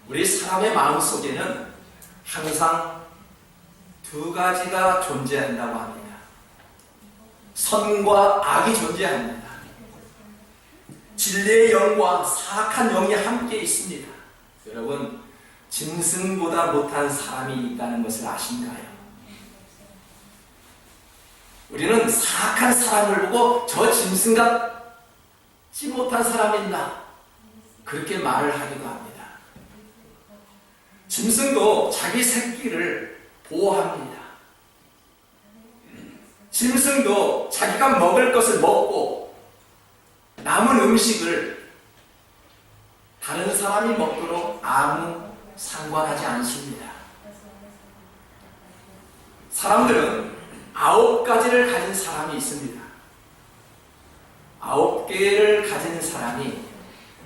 우리 사람의 마음속에는 항상 두 가지가 존재한다고 합니다. 선과 악이 존재합니다. 진리의 영과 사악한 영이 함께 있습니다. 여러분, 짐승보다 못한 사람이 있다는 것을 아신가요? 우리는 사악한 사람을 보고 저 짐승 같지 못한 사람이 있나, 그렇게 말을 하기도 합니다. 짐승도 자기 새끼를 보호합니다. 짐승도 자기가 먹을 것을 먹고 남은 음식을 다른 사람이 먹도록 아무 상관하지 않습니다. 사람들은 9가지를 가진 사람이 있습니다. 9개를 가진 사람이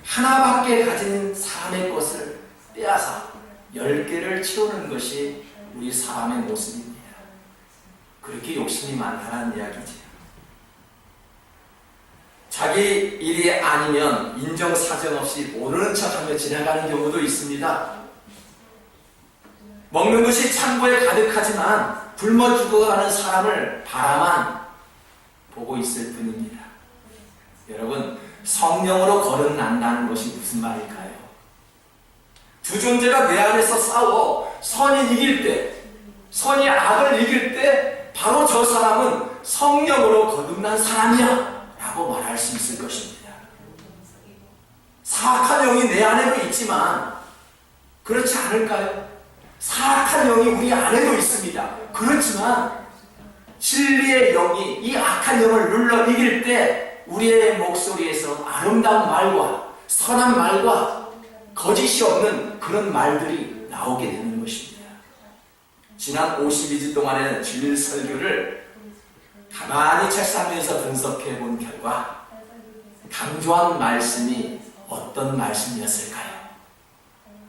하나밖에 가진 사람의 것을 빼앗아 10개를 채우는 것이 우리 사람의 모습입니다. 그렇게 욕심이 많다는 이야기죠. 자기 일이 아니면 인정사정 없이 모르는 척하며 지나가는 경우도 있습니다. 먹는 것이 창고에 가득하지만 굶어 죽어가는 사람을 바라만 보고 있을 뿐입니다. 여러분, 성령으로 거듭난다는 것이 무슨 말일까요? 두 존재가 내 안에서 싸워 선이 이길 때, 선이 악을 이길 때 바로 저 사람은 성령으로 거듭난 사람이야 라고 말할 수 있을 것입니다. 사악한 영이 내 안에도 있지만 그렇지 않을까요? 사악한 영이 우리 안에도 있습니다. 그렇지만 진리의 영이 이 악한 영을 눌러 이길 때 우리의 목소리에서 아름다운 말과 선한 말과 거짓이 없는 그런 말들이 나오게 되는 것입니다. 지난 52주 동안의 주일 설교를 가만히 책상에서 분석해 본 결과 강조한 말씀이 어떤 말씀이었을까요?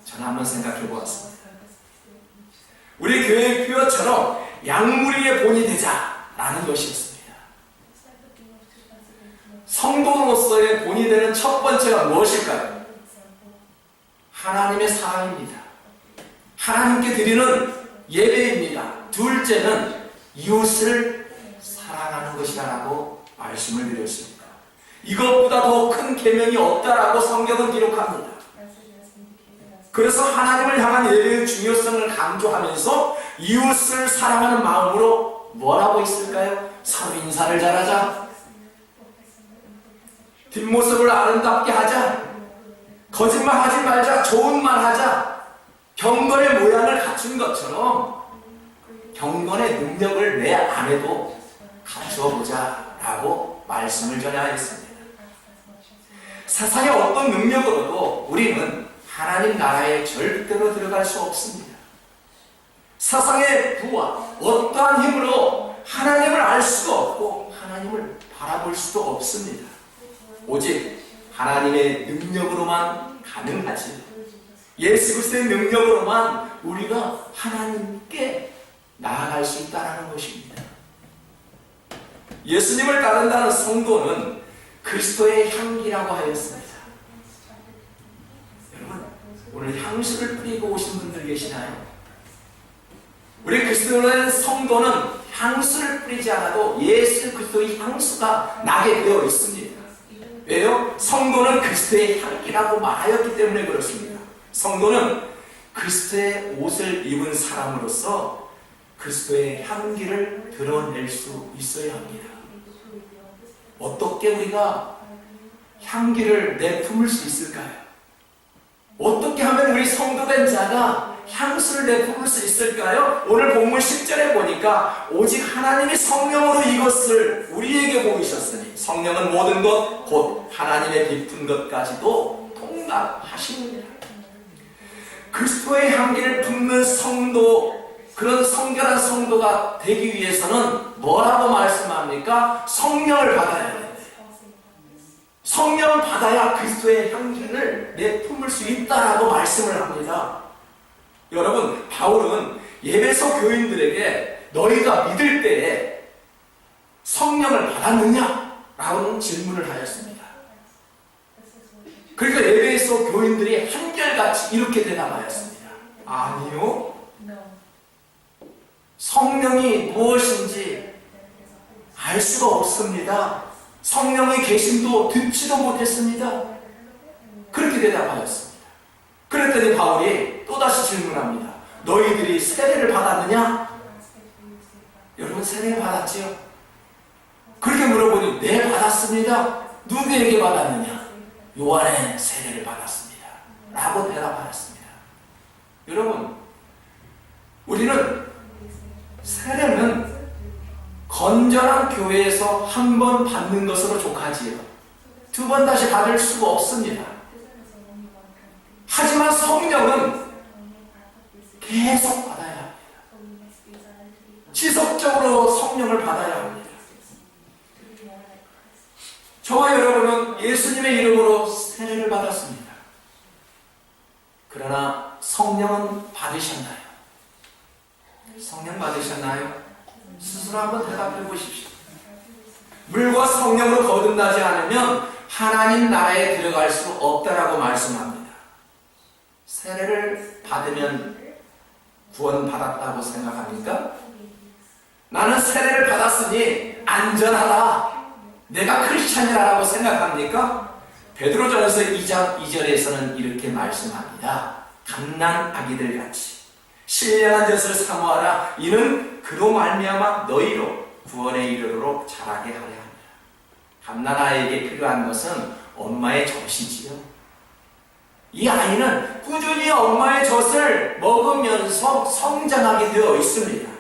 저는 한번 생각해 보았습니다. 우리 교회의 표어처럼 양무리의 본이 되자라는 것이었습니다. 성도로서의 본이 되는 첫 번째가 무엇일까요? 하나님의 사랑입니다. 하나님께 드리는 예배입니다. 둘째는 이웃을 사랑하는 것이라고 말씀을 드렸습니다. 이것보다 더 큰 계명이 없다라고 성경은 기록합니다. 그래서 하나님을 향한 예배의 중요성을 강조하면서 이웃을 사랑하는 마음으로 뭐라고 있을까요? 서로 인사를 잘하자, 뒷모습을 아름답게 하자, 거짓말하지 말자, 좋은 말 하자, 경건의 모양을 갖춘 것처럼 경건의 능력을 내 안에도 갖추어 보자 라고 말씀을 전하였습니다. 세상의 어떤 능력으로도 우리는 하나님 나라에 절대로 들어갈 수 없습니다. 세상의 부와 어떠한 힘으로 하나님을 알 수가 없고 하나님을 바라볼 수도 없습니다. 오직 하나님의 능력으로만 가능하지, 예수 그리스도의 능력으로만 우리가 하나님께 나아갈 수 있다는 것입니다. 예수님을 따른다는 성도는 그리스도의 향기라고 하였습니다. 여러분, 오늘 향수를 뿌리고 오신 분들 계시나요? 우리 그리스도의 성도는 향수를 뿌리지 않아도 예수 그리스도의 향수가 나게 되어 있습니다. 왜요? 성도는 그리스도의 향기라고 말하였기 때문에 그렇습니다. 성도는 그리스도의 옷을 입은 사람으로서 그리스도의 향기를 드러낼 수 있어야 합니다. 어떻게 우리가 향기를 내품을 수 있을까요? 어떻게 하면 우리 성도된 자가 향수를 내품을 수 있을까요? 오늘 본문 10절에 보니까 오직 하나님이 성령으로 이것을 우리에게 보이셨으니 성령은 모든 것 곧 하나님의 깊은 것까지도 통달하십니다. 그리스도의 향기를 품는 성도, 그런 성결한 성도가 되기 위해서는 뭐라고 말씀합니까? 성령을 받아야 돼요. 성령을 받아야 그리스도의 향기를 내품을 수 있다라고 말씀을 합니다. 여러분, 바울은 에베소 교인들에게 너희가 믿을 때에 성령을 받았느냐? 라는 질문을 하였습니다. 그러니까 예배에서 교인들이 한결같이 이렇게 대답하였습니다. 아니요. 성령이 무엇인지 알 수가 없습니다. 성령의 계심도 듣지도 못했습니다. 그렇게 대답하였습니다. 그랬더니 바울이 또다시 질문합니다. 너희들이 세례를 받았느냐? 여러분 세례 받았지요? 그렇게 물어보니 네 받았습니다. 누구에게 받았느냐? 요한의 세례를 받았습니다. 라고 대답하였습니다. 여러분, 우리는 세례는 건전한 교회에서 한 번 받는 것으로 족하지요. 두 번 다시 받을 수가 없습니다. 하지만 성령은 계속 받아야 합니다. 지속적으로 성령을 받아야 합니다. 저와 여러분은 예수님의 이름으로 세례를 받았습니다. 그러나 성령은 받으셨나요? 성령 받으셨나요? 스스로 한번 대답해 보십시오. 물과 성령으로 거듭나지 않으면 하나님 나라에 들어갈 수 없다라고 말씀합니다. 세례를 받으면 구원받았다고 생각합니까? 나는 세례를 받았으니 안전하다, 내가 크리스찬이라고 생각합니까? 베드로전서 2장 2절에서는 이렇게 말씀합니다. 갓난 아기들 같이 신령한 젖을 사모하라. 이는 그로 말미암아 너희로 구원의 이르도록 자라게 하려 합니다. 갓난 아이에게 필요한 것은 엄마의 젖이지요. 이 아이는 꾸준히 엄마의 젖을 먹으면서 성장하게 되어 있습니다.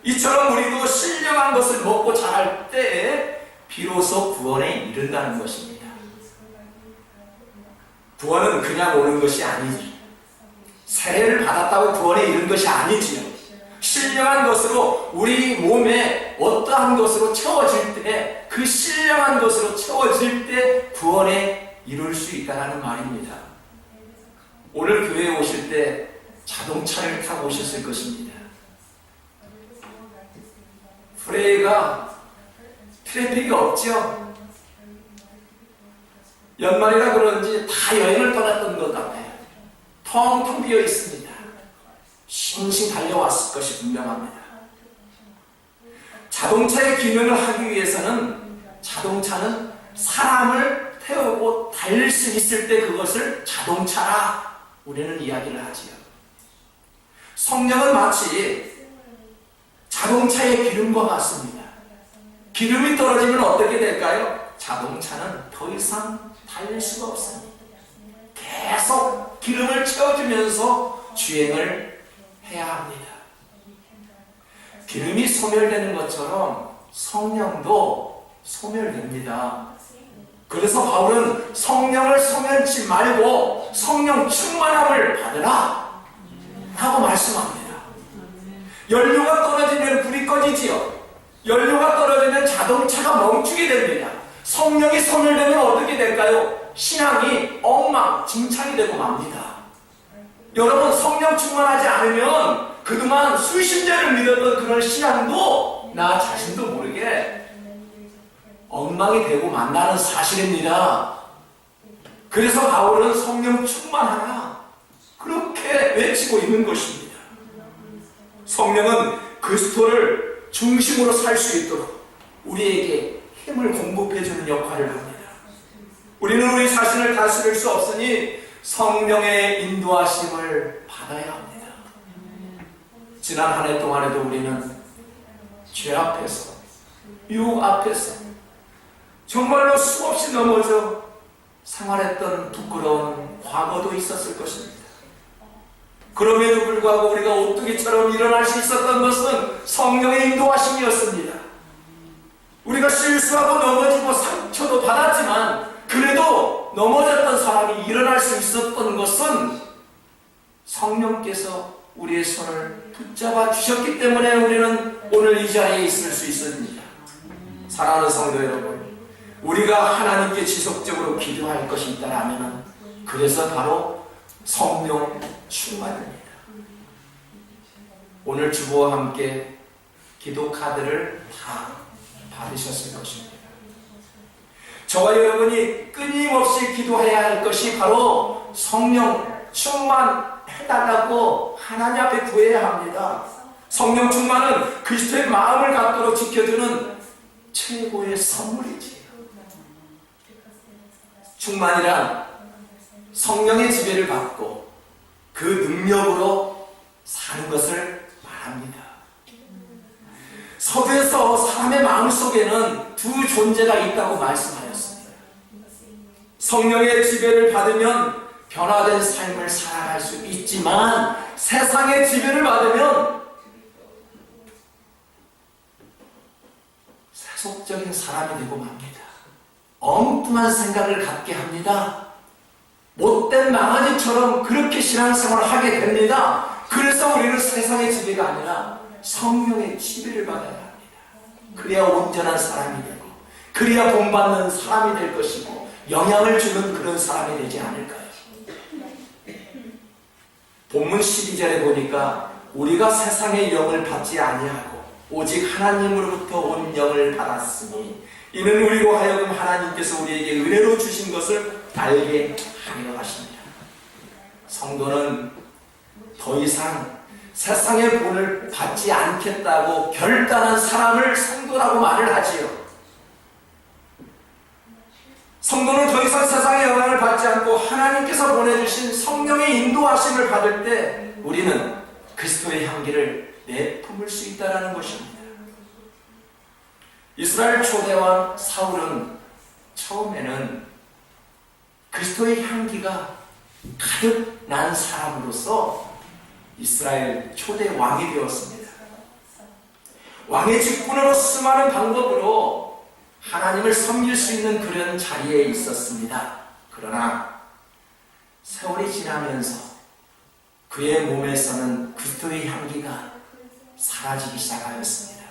이처럼 우리도 신령한 것을 먹고 자랄 때 비로소 구원에 이른다는 것입니다. 구원은 그냥 오는 것이 아니지. 세례를 받았다고 구원에 이른 것이 아니지요. 신령한 것으로 우리 몸에 어떠한 것으로 채워질 때, 그 신령한 것으로 채워질 때 구원에 이룰 수 있다는 말입니다. 오늘 교회에 오실 때 자동차를 타고 오셨을 것입니다. 프레이가 트래픽이 없죠. 연말이라 그런지 다 여행을 떠났던 것 같아요. 텅텅 비어 있습니다. 싱싱 달려왔을 것이 분명합니다. 자동차의 기능을 하기 위해서는 자동차는 사람을 태우고 달릴 수 있을 때 그것을 자동차라 우리는 이야기를 하지요. 성령은 마치 자동차의 기름과 같습니다. 기름이 떨어지면 어떻게 될까요? 자동차는 더 이상 달릴 수가 없습니다. 계속 기름을 채워주면서 주행을 해야 합니다. 기름이 소멸되는 것처럼 성령도 소멸됩니다. 그래서 바울은 성령을 소멸치 말고 성령 충만함을 받으라 라고 말씀합니다. 연료가 떨어지면 불이 꺼지지요. 연료가 떨어지면 자동차가 멈추게 됩니다. 성령이 소멸되면 어떻게 될까요? 신앙이 엉망진창이 되고 맙니다. 여러분, 성령 충만하지 않으면 그동안 수십 년을 믿었던 그런 신앙도 나 자신도 모르게 엉망이 되고 만다는 사실입니다. 그래서 바울은 성령 충만하라 그렇게 외치고 있는 것입니다. 성령은 그리스도를 중심으로 살 수 있도록 우리에게 힘을 공급해주는 역할을 합니다. 우리는 우리 자신을 다스릴 수 없으니 성령의 인도하심을 받아야 합니다. 지난 한 해 동안에도 우리는 죄 앞에서, 유혹 앞에서 정말로 수없이 넘어져 생활했던 부끄러운 과거도 있었을 것입니다. 그럼에도 불구하고 우리가 오뚜기처럼 일어날 수 있었던 것은 성령의 인도하심이었습니다. 우리가 실수하고 넘어지고 상처도 받았지만 그래도 넘어졌던 사람이 일어날 수 있었던 것은 성령께서 우리의 손을 붙잡아 주셨기 때문에 우리는 오늘 이 자리에 있을 수 있습니다. 사랑하는 성도 여러분, 우리가 하나님께 지속적으로 기도할 것이 있다면 그래서 바로 성령 충만입니다. 오늘 주보와 함께 기도 카드를 다 받으셨을 것입니다. 저와 여러분이 끊임없이 기도해야 할 것이 바로 성령 충만해달라고 하나님 앞에 구해야 합니다. 성령 충만은 그리스도의 마음을 갖도록 지켜주는 최고의 선물이지. 충만이란 성령의 지배를 받고 그 능력으로 사는 것을 말합니다. 서두에서 사람의 마음속에는 두 존재가 있다고 말씀하였습니다. 성령의 지배를 받으면 변화된 삶을 살아갈 수 있지만 세상의 지배를 받으면 세속적인 사람이 되고 맙니다. 엉뚱한 생각을 갖게 합니다. 못된 망아지처럼 그렇게 신앙생활을 하게 됩니다. 그래서 우리는 세상의 지배가 아니라 성령의 지배를 받아야 합니다. 그래야 온전한 사람이 되고 그래야 본받는 사람이 될 것이고 영향을 주는 그런 사람이 되지 않을까요? 본문 12절에 보니까 우리가 세상의 영을 받지 아니하고 오직 하나님으로부터 온 영을 받았으니 이는 우리로 하여금 하나님께서 우리에게 은혜로 주신 것을 알게 하려 하십니다. 성도는 더 이상 세상의 본을 받지 않겠다고 결단한 사람을 성도라고 말을 하지요. 성도는 더 이상 세상의 영향을 받지 않고 하나님께서 보내주신 성령의 인도하심을 받을 때 우리는 그리스도의 향기를 내품을 수 있다는 것입니다. 이스라엘 초대왕 사울은 처음에는 그리스도의 향기가 가득 난 사람으로서 이스라엘 초대 왕이 되었습니다. 왕의 직분으로 수많은 방법으로 하나님을 섬길 수 있는 그런 자리에 있었습니다. 그러나 세월이 지나면서 그의 몸에서는 그리스도의 향기가 사라지기 시작하였습니다.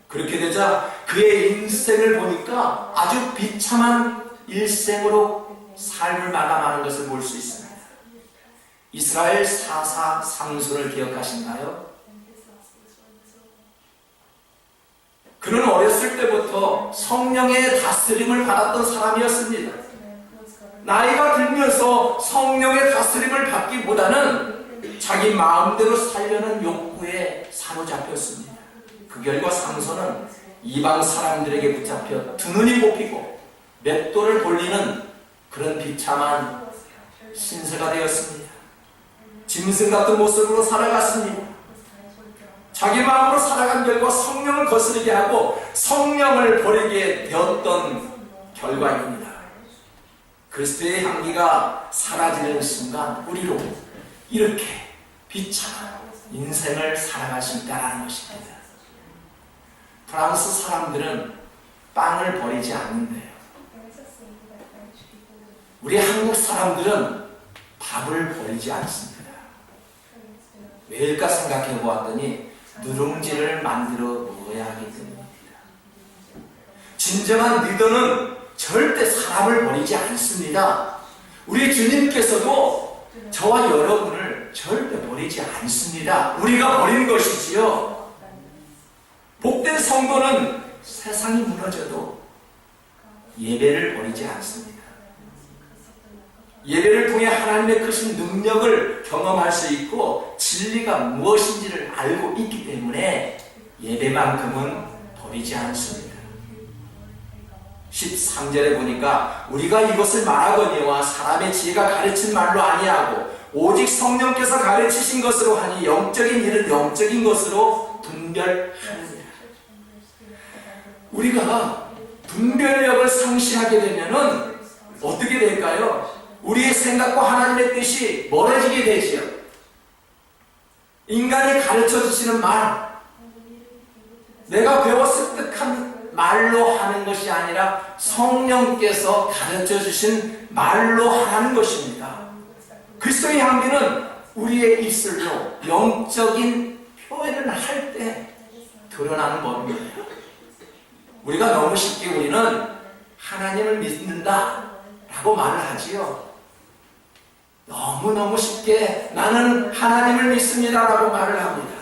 그렇게 되자 그의 인생을 보니까 아주 비참한 일생으로 삶을 마감하는 것을 볼 수 있습니다. 이스라엘 사사 삼손을 기억하신가요? 그는 어렸을 때부터 성령의 다스림을 받았던 사람이었습니다. 나이가 들면서 성령의 다스림을 받기보다는 자기 마음대로 살려는 욕구에 사로잡혔습니다. 그 결과 삼손은 이방 사람들에게 붙잡혀 두 눈이 뽑히고 맷돌을 돌리는 그런 비참한 신세가 되었습니다. 짐승 같은 모습으로 살아갔습니다. 자기 마음으로 살아간 결과 성령을 거스르게 하고 성령을 버리게 되었던 결과입니다. 그리스도의 향기가 사라지는 순간 우리로 이렇게 비참한 인생을 살아갈 수 있다는 것입니다. 프랑스 사람들은 빵을 버리지 않는데요. 우리 한국 사람들은 밥을 버리지 않습니다. 왜일까 생각해 보았더니 누룽지를 만들어 먹어야 하기 때문입니다. 진정한 리더는 절대 사람을 버리지 않습니다. 우리 주님께서도 저와 여러분을 절대 버리지 않습니다. 우리가 버린 것이지요. 복된 성도는 세상이 무너져도 예배를 버리지 않습니다. 예배를 통해 하나님의 크신 능력을 경험할 수 있고 진리가 무엇인지를 알고 있기 때문에 예배만큼은 버리지 않습니다. 13절에 보니까 우리가 이것을 말하거니와 사람의 지혜가 가르친 말로 아니하고 오직 성령께서 가르치신 것으로 하니 영적인 일은 영적인 것으로 분별하느니라. 우리가 분별력을 상실하게 되면은 어떻게 될까요? 우리의 생각과 하나님의 뜻이 멀어지게 되지요. 인간이 가르쳐 주시는 말, 내가 배워 습득한 말로 하는 것이 아니라 성령께서 가르쳐 주신 말로 하는 것입니다. 그리스도의 향기는 우리의 입술로 영적인 표현을 할 때 드러나는 법입니다. 우리가 너무 쉽게 우리는 하나님을 믿는다 라고 말을 하지요. 너무너무 쉽게 나는 하나님을 믿습니다 라고 말을 합니다.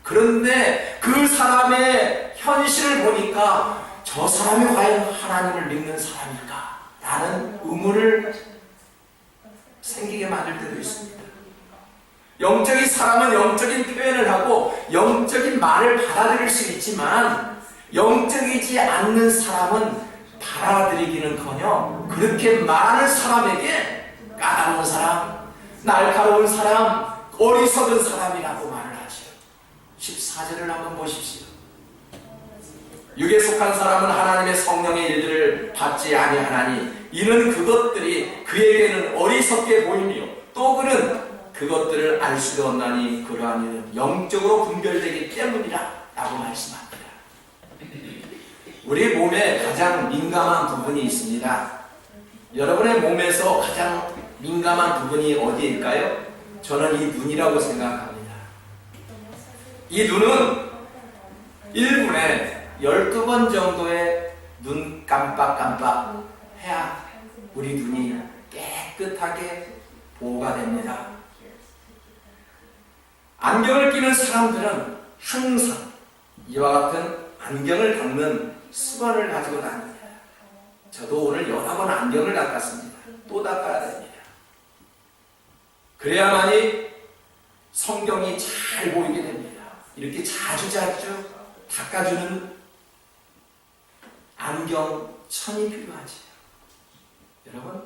그런데 그 사람의 현실을 보니까 저 사람이 과연 하나님을 믿는 사람일까? 라는 의문을 생기게 만들 때도 있습니다. 영적인 사람은 영적인 표현을 하고 영적인 말을 받아들일 수 있지만 영적이지 않는 사람은 받아들이기는커녕 그렇게 말하는 사람에게 까다로운 사람, 날카로운 사람, 어리석은 사람이라고 말을 하죠. 14절을 한번 보십시오. 육에 속한 사람은 하나님의 성령의 일들을 받지 아니하나니 이는 그것들이 그에게는 어리석게 보이며 또 그는 그것들을 알 수가 없나니 그러한 일은 영적으로 분별되기 때문이라 라고 말씀합니다. 우리 몸에 가장 민감한 부분이 있습니다. 여러분의 몸에서 가장 민감한 부분이 어디일까요? 저는 이 눈이라고 생각합니다. 이 눈은 1분에 12번 정도의 눈 깜빡깜빡 해야 우리 눈이 깨끗하게 보호가 됩니다. 안경을 끼는 사람들은 항상 이와 같은 안경을 닦는 습관을 가지고 다닙니다. 저도 오늘 여러 번 안경을 닦았습니다. 또 닦아야 됩니다. 그래야만이 성경이 잘 보이게 됩니다. 이렇게 자주 닦아주는 안경천이 필요하지요. 여러분,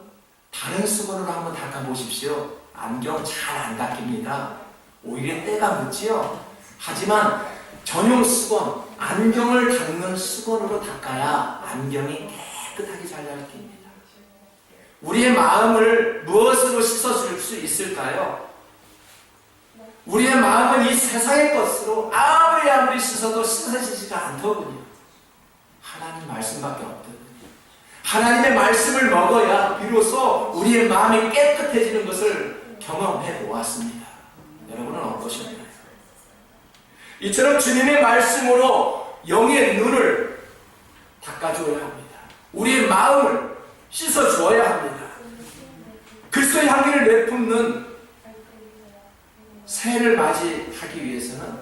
다른 수건으로 한번 닦아보십시오. 안경 잘 안 닦입니다. 오히려 때가 묻지요. 하지만 전용 수건, 안경을 닦는 수건으로 닦아야 안경이 깨끗하게 잘 닦입니다. 우리의 마음을 무엇으로 씻어줄 수 있을까요? 우리의 마음은 이 세상의 것으로 아무리 씻어도 씻어지지가 않더군요. 하나님 말씀밖에 없더군요. 하나님의 말씀을 먹어야 비로소 우리의 마음이 깨끗해지는 것을 경험해 보았습니다. 여러분은 어떠셨나요? 이처럼 주님의 말씀으로 영의 눈을 닦아주어야 합니다. 우리의 마음을 씻어주어야 합니다. 그리스도의 향기를 내뿜는 새해를 맞이하기 위해서는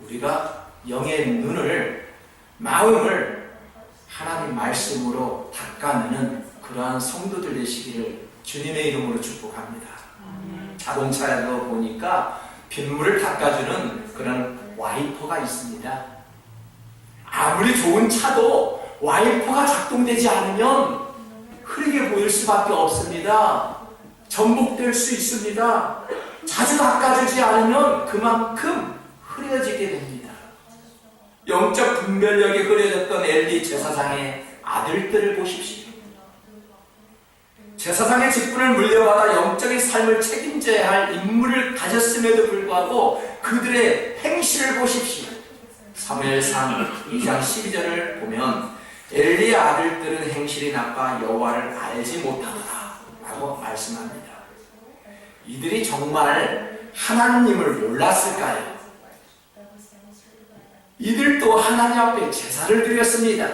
우리가 영의 눈을, 마음을 하나님 말씀으로 닦아내는 그러한 성도들 되시기를 주님의 이름으로 축복합니다. 자동차에도 보니까 빗물을 닦아주는 그런 와이퍼가 있습니다. 아무리 좋은 차도 와이퍼가 작동되지 않으면 흐리게 보일 수밖에 없습니다. 전복될 수 있습니다. 자주 닦아주지 않으면 그만큼 흐려지게 됩니다. 영적 분별력이 흐려졌던 엘리 제사장의 아들들을 보십시오. 제사장의 직분을 물려받아 영적인 삶을 책임져야 할 임무를 가졌음에도 불구하고 그들의 행실을 보십시오. 사무엘상 2장 12절을 보면 엘리의 아들들은 행실이 나빠 여호와를 알지 못하더라 라고 말씀합니다. 이들이 정말 하나님을 몰랐을까요? 이들도 하나님 앞에 제사를 드렸습니다.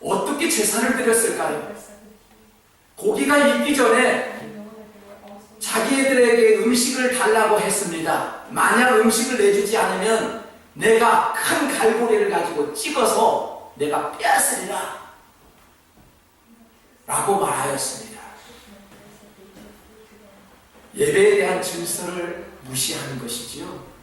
어떻게 제사를 드렸을까요? 고기가 있기 전에 자기들에게 음식을 달라고 했습니다. 만약 음식을 내주지 않으면 내가 큰 갈고리를 가지고 찍어서 내가 빼앗으리라 라고 말하였습니다. 예배에 대한 질서를 무시하는 것이지요.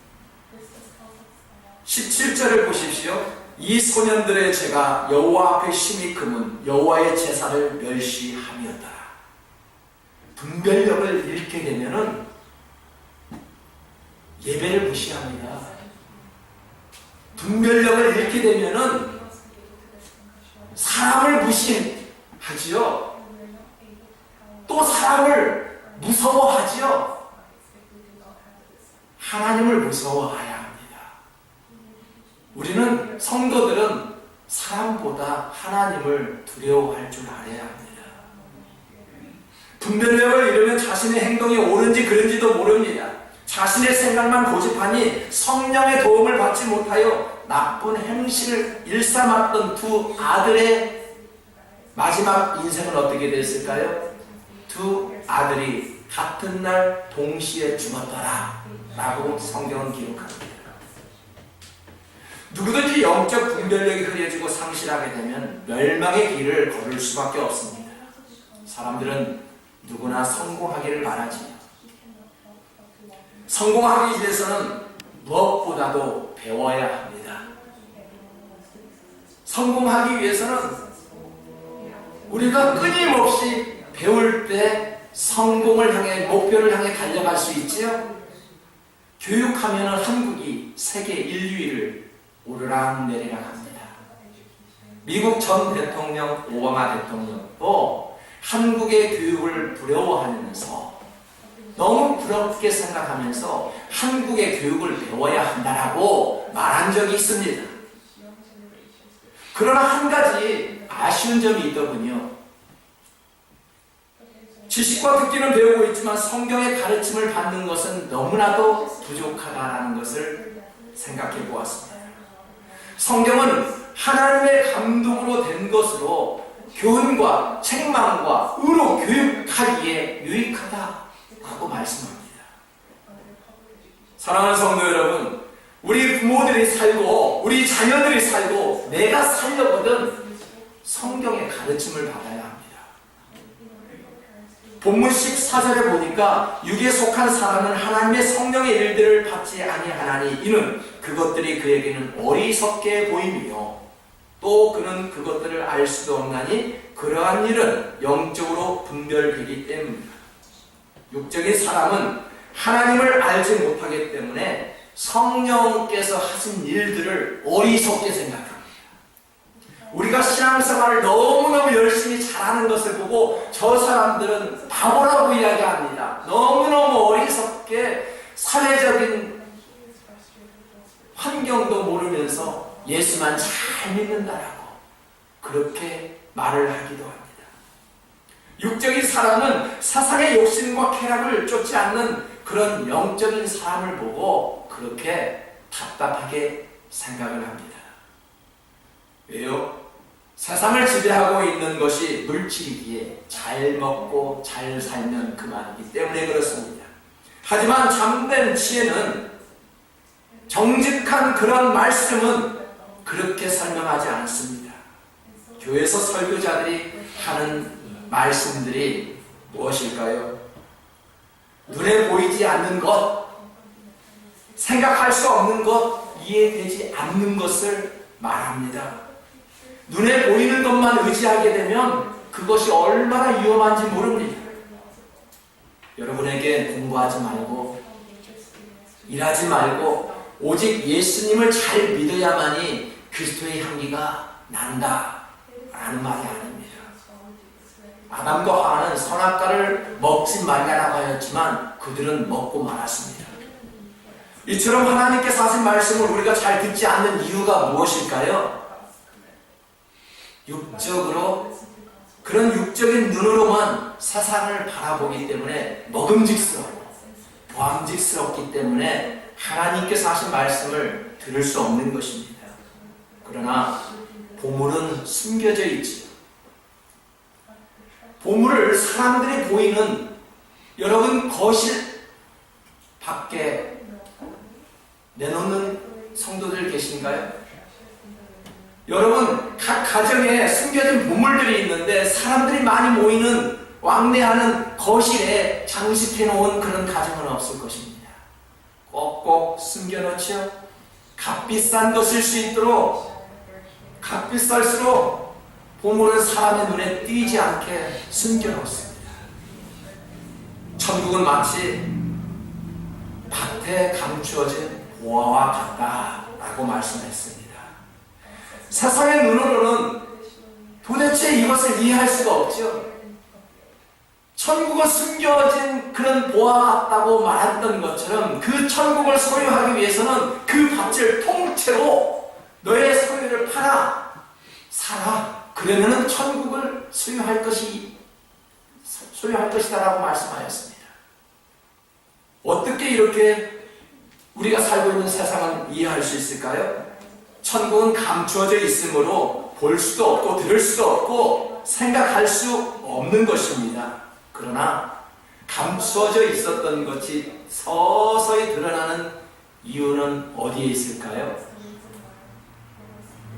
17절을 보십시오. 이 소년들의 죄가 여호와 앞에 심히 금은 여호와의 제사를 멸시함이었더라. 분별력을 잃게 되면은 예배를 무시합니다. 분별력을 잃게 되면은 사람을 무시하지요. 또 사람을 무서워하지요. 하나님을 무서워해야 합니다. 우리는 성도들은 사람보다 하나님을 두려워할 줄 알아야 합니다. 분별력을 잃으면 자신의 행동이 옳은지 그른지도 모릅니다. 자신의 생각만 고집하니 성령의 도움을 받지 못하여 나쁜 행실을 일삼았던 두 아들의 마지막 인생은 어떻게 됐을까요? 두 아들이 같은 날 동시에 죽었더라 라고 성경은 기록합니다. 누구든지 영적 분별력이 흐려지고 상실하게 되면 멸망의 길을 걸을 수밖에 없습니다. 사람들은 누구나 성공하기를 바라지요. 성공하기 위해서는 무엇보다도 배워야 합니다. 성공하기 위해서는 우리가 끊임없이 배울 때 성공을 향해, 목표를 향해 달려갈 수 있지요. 교육하면 한국이 세계 1위를 오르락내리락 합니다. 미국 전 대통령 오바마 대통령도 한국의 교육을 부러워하면서, 너무 부럽게 생각하면서 한국의 교육을 배워야 한다라고 말한 적이 있습니다. 그러나 한 가지 아쉬운 점이 있더군요. 지식과 듣기는 배우고 있지만 성경의 가르침을 받는 것은 너무나도 부족하다는 것을 생각해 보았습니다. 성경은 하나님의 감동으로 된 것으로 교훈과 책망과 의로 교육하기에 유익하다라고 말씀합니다. 사랑하는 성도 여러분, 우리 부모들이 살고 우리 자녀들이 살고 내가 살려거든 성경의 가르침을 받아야 합니다. 본문식 4절에 보니까 육에 속한 사람은 하나님의 성령의 일들을 받지 아니하나니 이는 그것들이 그에게는 어리석게 보임이요 또 그는 그것들을 알 수도 없나니 그러한 일은 영적으로 분별되기 때문이다. 육적인 사람은 하나님을 알지 못하기 때문에 성령께서 하신 일들을 어리석게 생각합니다. 우리가 신앙생활을 너무너무 열심히 잘하는 것을 보고 저 사람들은 바보라고 이야기합니다. 너무너무 어리석게 사회적인 환경도 모르면서 예수만 잘 믿는다라고 그렇게 말을 하기도 합니다. 육적인 사람은 사상의 욕심과 쾌락을 쫓지 않는 그런 영적인 사람을 보고 그렇게 답답하게 생각을 합니다. 왜요? 세상을 지배하고 있는 것이 물질이기에 잘 먹고 잘 살면 그만이기 때문에 그렇습니다. 하지만 참된 지혜는 정직한 그런 말씀은 그렇게 설명하지 않습니다. 교회에서 설교자들이 하는 말씀들이 무엇일까요? 눈에 보이지 않는 것, 생각할 수 없는 것, 이해되지 않는 것을 말합니다. 눈에 보이는 것만 의지하게 되면 그것이 얼마나 위험한지 모릅니다. 여러분에게 공부하지 말고 일하지 말고 오직 예수님을 잘 믿어야만이 그리스도의 향기가 난다 라는 말이 아닙니다. 아담과 하와는 선악과를 먹지 말라고 하였지만 그들은 먹고 말았습니다. 이처럼 하나님께서 하신 말씀을 우리가 잘 듣지 않는 이유가 무엇일까요? 육적으로, 그런 육적인 눈으로만 세상을 바라보기 때문에 먹음직스럽고 보암직스럽기 때문에 하나님께서 하신 말씀을 들을 수 없는 것입니다. 그러나 보물은 숨겨져 있지요. 보물을 사람들이 보이는, 여러분 거실 밖에 내놓는 성도들 계신가요? 여러분 각 가정에 숨겨진 보물들이 있는데 사람들이 많이 모이는 왕래하는 거실에 장식해 놓은 그런 가정은 없을 것입니다. 꼭꼭 숨겨놓죠. 값비싼 것일 수 있도록, 값비쌀수록 보물은 사람의 눈에 띄지 않게 숨겨놓습니다. 천국은 마치 밭에 감추어진 보화와 같다라고 말씀했습니다. 세상의 눈으로는 도대체 이것을 이해할 수가 없죠. 천국은 숨겨진 그런 보화 같다고 말했던 것처럼 그 천국을 소유하기 위해서는 그 밭을 통째로 너의 소유를 팔아 사라. 그러면은 천국을 소유할 것이다라고 말씀하였습니다. 어떻게 이렇게 우리가 살고 있는 세상을 이해할 수 있을까요? 천국은 감추어져 있으므로 볼 수도 없고 들을 수도 없고 생각할 수 없는 것입니다. 그러나 감추어져 있었던 것이 서서히 드러나는 이유는 어디에 있을까요?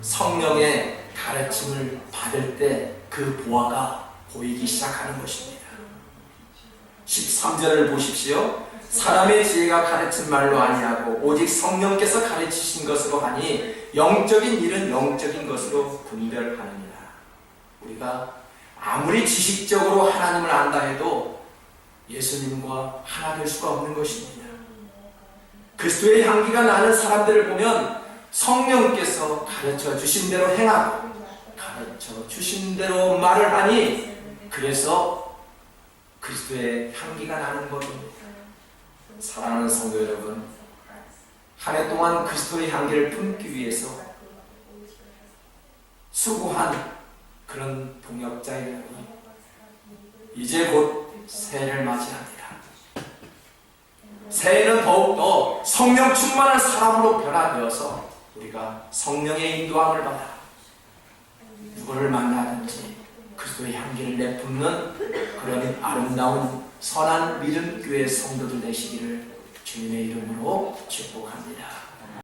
성령의 가르침을 받을 때 그 보화가 보이기 시작하는 것입니다. 13절을 보십시오. 사람의 지혜가 가르친 말로 아니하고 오직 성령께서 가르치신 것으로 하니 영적인 일은 영적인 것으로 분별하느니라. 우리가 아무리 지식적으로 하나님을 안다 해도 예수님과 하나 될 수가 없는 것입니다. 그리스도의 향기가 나는 사람들을 보면 성령께서 가르쳐 주신 대로 행하고 가르쳐 주신 대로 말을 하니 그래서 그리스도의 향기가 나는 것입니다. 사랑하는 성도 여러분, 한 해 동안 그리스도의 향기를 품기 위해서 수고한 그런 동역자 여러분, 이제 곧 새해를 맞이합니다. 새해는 더욱더 성령 충만한 사람으로 변화되어서 우리가 성령의 인도함을 받아 누구를 만나든지 그리스도의 향기를 내뿜는 그런 아름다운 선한 믿음 교회 성도들 되시기를 주님의 이름으로 축복합니다.